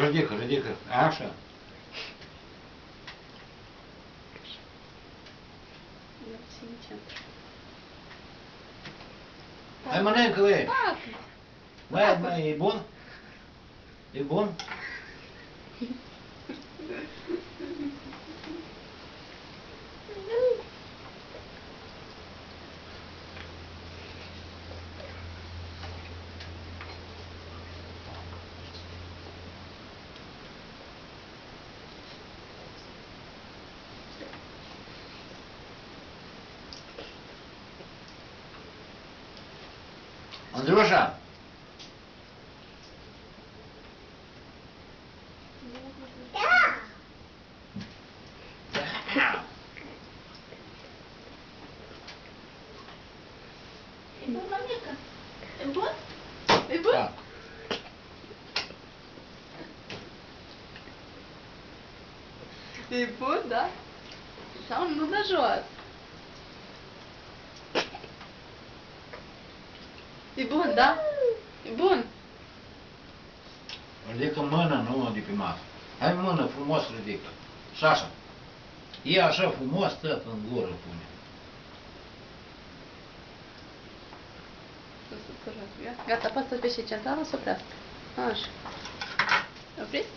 Ridică, ridică. Așa. Eu țin centru. Hai mănâncă, băi. Pacă. Mai, e bun? E bun? Andrușa! E bun, mămică? E bun? E bun? Da. E bun, da? Sau nu dă jos. E bun, da? E bun. Ridică mâna, nu de pe masă. Hai mână frumos ridică. Și așa. E așa frumos, tot în gură pune. Gata, apasă pe și centrală să oprească. Așa. Opriți?